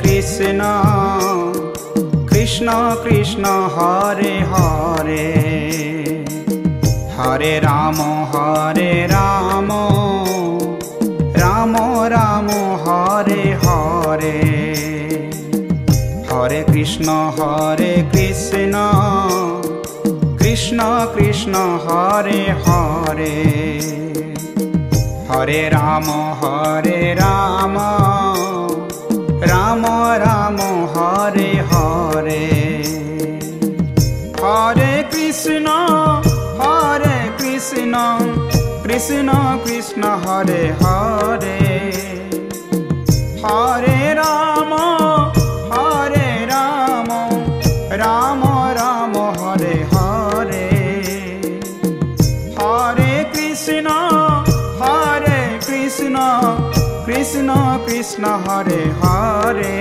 Krishna Krishna Krishna Hare Hare, Hare Ram Ram Ram Hare Hare, Hare Krishna Krishna Krishna Hare Hare, Hare Ram Ram Ram Hare Hare, Hare Krishna Krishna Krishna Hare Hare, Hare Ram Ram Hare Hare, Hare Krishna Krishna Krishna Hare Hare,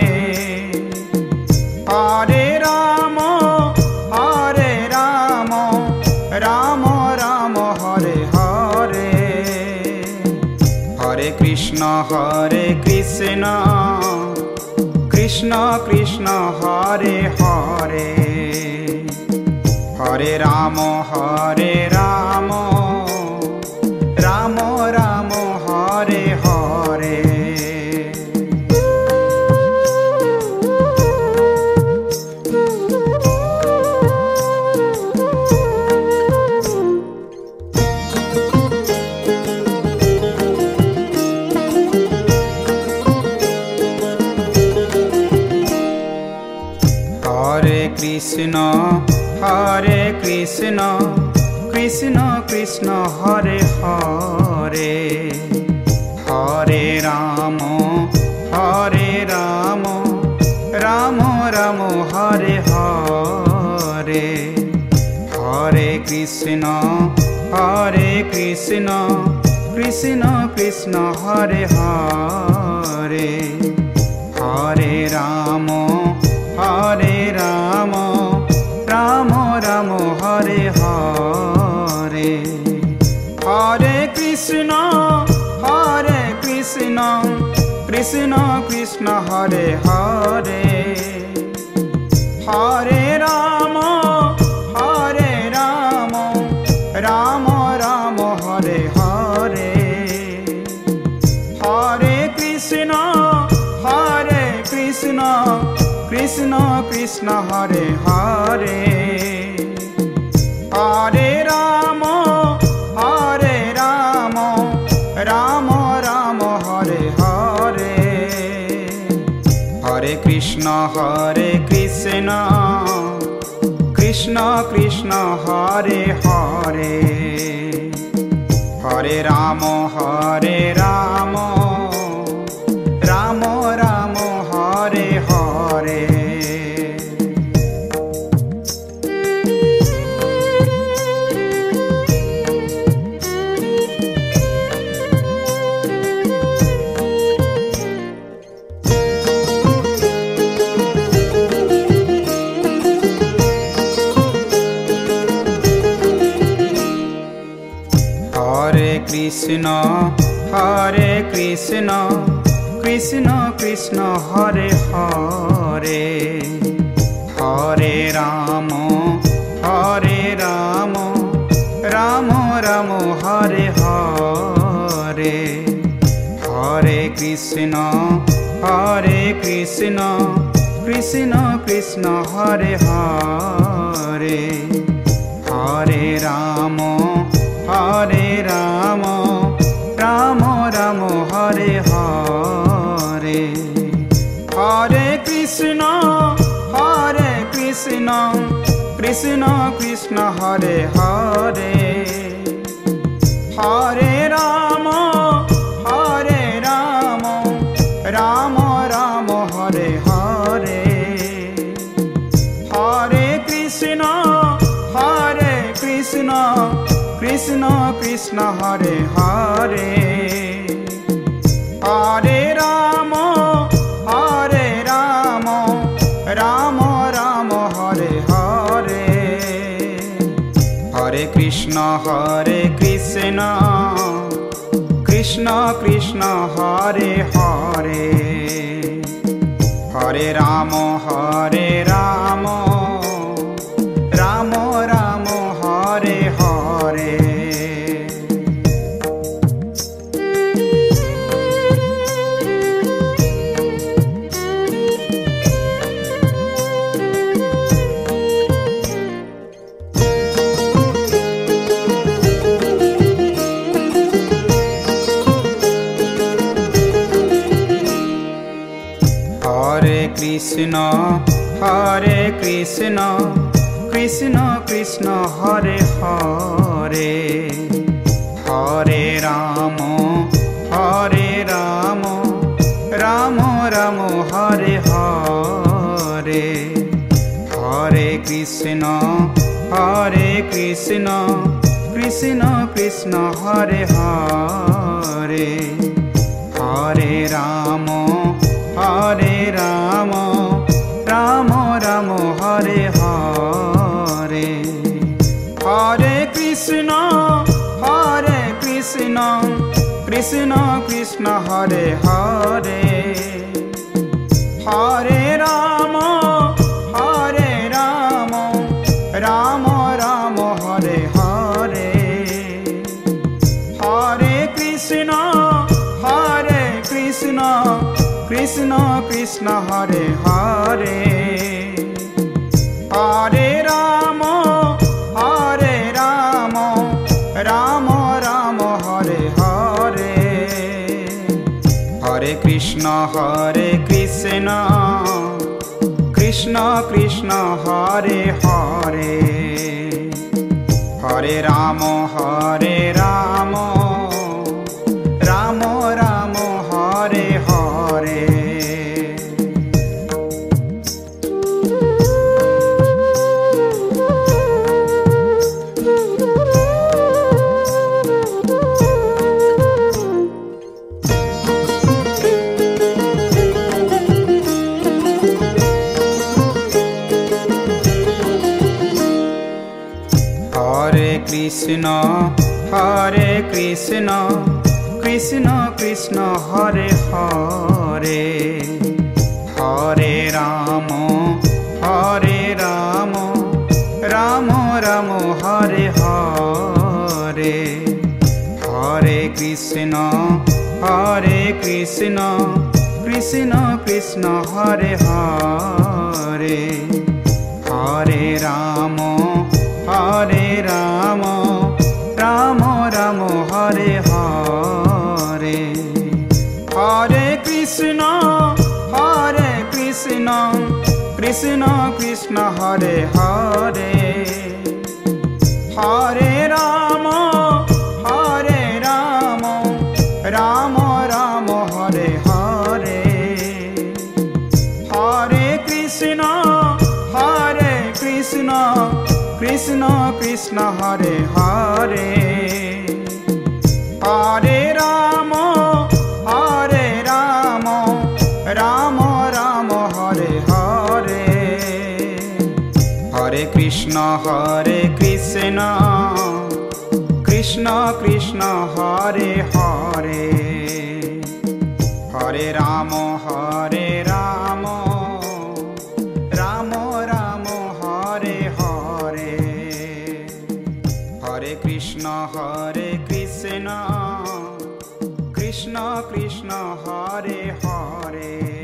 Hare Ram Ram Hare Hare, Hare Krishna Krishna Krishna Hare Hare, Hare Ram Ram Ram Hare Hare. Hare Krishna Krishna Krishna Hare Hare, Hare Ram Ram Hare Hare, Hare Krishna Krishna Krishna Hare Hare, Hare Ram Ram Hare Hare, Hare Krishna Krishna Krishna Hare Hare, Hare Ram Ram Hare Hare, Hare Krishna Krishna Krishna Hare Hare, Hare Ram Ram Hare Hare, Hare Krishna Krishna Krishna Hare Hare, Hare Ram Ram Hare Hare. Hare Krishna Krishna Krishna Hare Hare, Hare Ram Ram Hare Hare, Hare Krishna Krishna Krishna Hare Hare, Hare Ram Ram Hare Hare, Hare Krishna Krishna Krishna Hare Hare, Hare Ram Ram Hare Hare, Hare Krishna Krishna Krishna Hare Hare, Hare Ram Ram Hare Hare, Hare Krishna Krishna Krishna Hare Hare. Hare Ram Ram Ram Hare Hare. Hare Krishna Krishna Krishna Hare Hare, Hare Ram Ram Ram Hare Hare. Hare Krishna Krishna Krishna Hare Hare, Hare Ram Ram Ram Hare Hare. Hare Krishna Krishna Krishna Hare Hare, Hare Ram Ram Ram Hare Hare. Hare Krishna Krishna Krishna Hare Hare, Hare Ram Ram Ram Hare Hare. Hare Krishna Krishna Krishna Hare Hare, Hare Ram Ram Ram Hare Hare. Hare Krishna Krishna Krishna Hare Hare, Hare Ram Ram Ram Hare Hare. Hare Krishna Krishna Krishna Hare Hare, Hare Ram Ram Ram Hare Hare. Hare Krishna Krishna Krishna Hare Hare, Hare Ram Ram Ram Hare Hare. Hare Krishna Krishna Krishna Hare Hare, Hare Ram Ram Ram Hare Hare. Hare Krishna Krishna Krishna Hare Hare, Hare Ram Ram Ram Hare Hare. Hare Krishna Krishna Krishna Hare Hare.